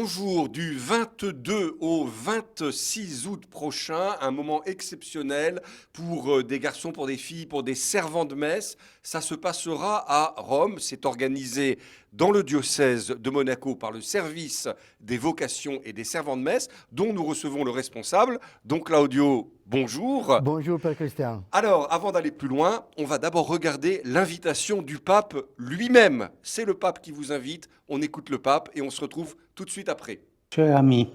jours du 22 au 26 août prochain, un moment exceptionnel pour des garçons, pour des filles, pour des servants de messe. Ça se passera à Rome. C'est organisé dans le diocèse de Monaco par le service des vocations et des servants de messe, dont nous recevons le responsable. Donc Claudio, bonjour. Bonjour Père Christian. Alors, avant d'aller plus loin, on va d'abord regarder l'invitation du pape lui-même. C'est le pape qui vous invite, on écoute le pape et on se retrouve tout de suite après. Cher ami,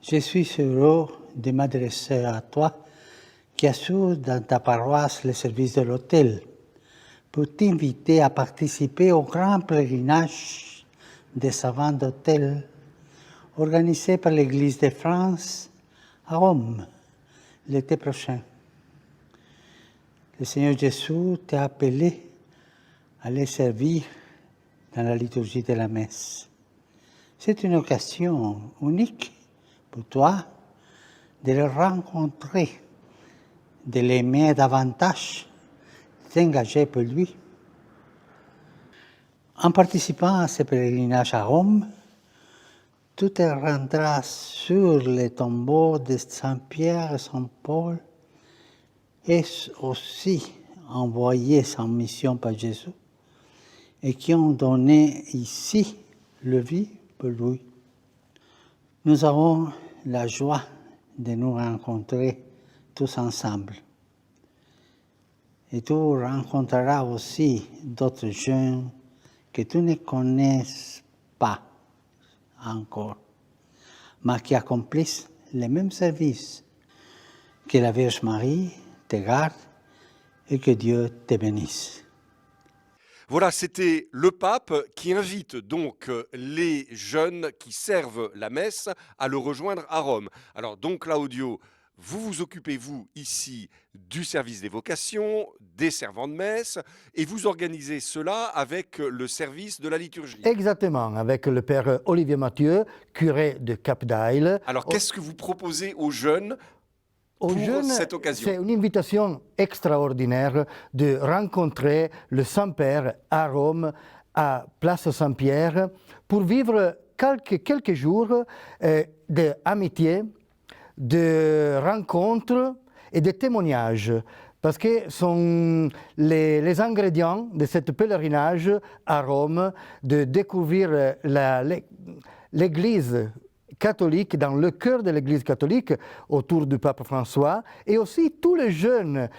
je suis heureux de m'adresser à toi qui assure dans ta paroisse le service de l'autel pour t'inviter à participer au grand pèlerinage des savants d'autel organisé par l'Église de France à Rome l'été prochain. Le Seigneur Jésus t'a appelé à les servir dans la liturgie de la messe. C'est une occasion unique pour toi de le rencontrer, de l'aimer davantage, d'engager pour lui. En participant à ce pèlerinage à Rome, tu te rendras sur les tombeaux de Saint-Pierre et Saint-Paul et aussi envoyés sans mission par Jésus et qui ont donné ici le vie pour lui. Nous avons la joie de nous rencontrer tous ensemble. Et tu rencontreras aussi d'autres jeunes que tu ne connais pas encore, mais qui accomplissent les mêmes services. Que la Vierge Marie te garde et que Dieu te bénisse. Voilà, c'était le pape qui invite donc les jeunes qui servent la messe à le rejoindre à Rome. Alors donc Claudio, vous vous occupez, vous, ici, du service des vocations, des servants de messe, et vous organisez cela avec le service de la liturgie. Exactement, avec le Père Olivier Mathieu, curé de Cap d'Aille. Alors qu'est-ce que vous proposez aux jeunes pour cette occasion? C'est une invitation extraordinaire de rencontrer le Saint-Père à Rome, à Place Saint-Pierre, pour vivre quelques jours d'amitié, de rencontres et de témoignages, parce que sont les ingrédients de ce pèlerinage à Rome, de découvrir l'Église catholique, dans le cœur de l'Église catholique, autour du pape François, et aussi tous les jeunes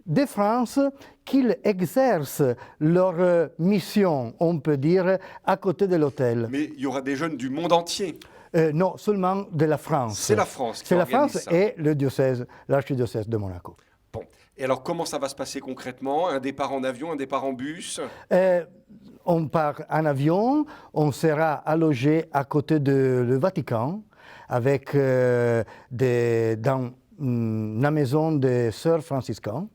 de France qui exercent leur mission, on peut dire, à côté de l'autel. Mais il y aura des jeunes du monde entier. Non, seulement de la France. C'est la France qui C'est la organise France ça. et le diocèse, l'archidiocèse de Monaco. Bon. Et alors comment ça va se passer concrètement? Un départ en avion, un départ en bus? On part en avion, on sera allogé à côté de le Vatican, avec dans la maison des sœurs franciscaines.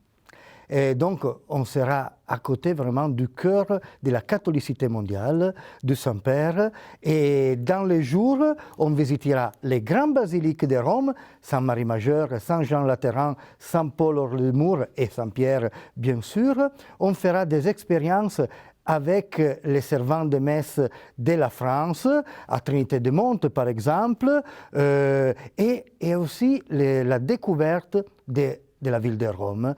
Et donc, on sera à côté vraiment du cœur de la catholicité mondiale, du Saint-Père. Et dans les jours, on visitera les grandes basiliques de Rome, Saint-Marie-Majeur, Saint-Jean-Latéran, Saint-Paul-hors-le-Mur et Saint-Pierre, bien sûr. On fera des expériences avec les servants de messe de la France, à Trinité-de-Monte par exemple, et aussi la découverte de la ville de Rome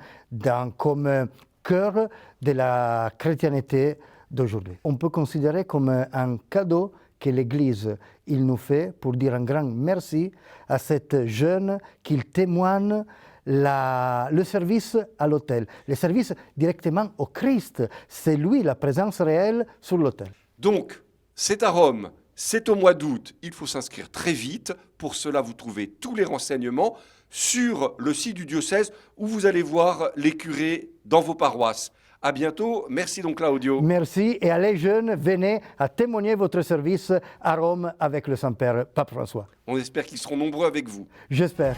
comme cœur de la chrétienté d'aujourd'hui. On peut considérer comme un cadeau que l'Église nous fait pour dire un grand merci à cette jeune qui témoigne le service à l'autel, le service directement au Christ. C'est lui la présence réelle sur l'autel. Donc, c'est à Rome, c'est au mois d'août, il faut s'inscrire très vite. Pour cela, vous trouvez tous les renseignements sur le site du diocèse où vous allez voir les curés dans vos paroisses. À bientôt, merci donc Claudio. Merci, et allez jeunes, venez à témoigner votre service à Rome avec le Saint-Père Pape François. On espère qu'ils seront nombreux avec vous. J'espère.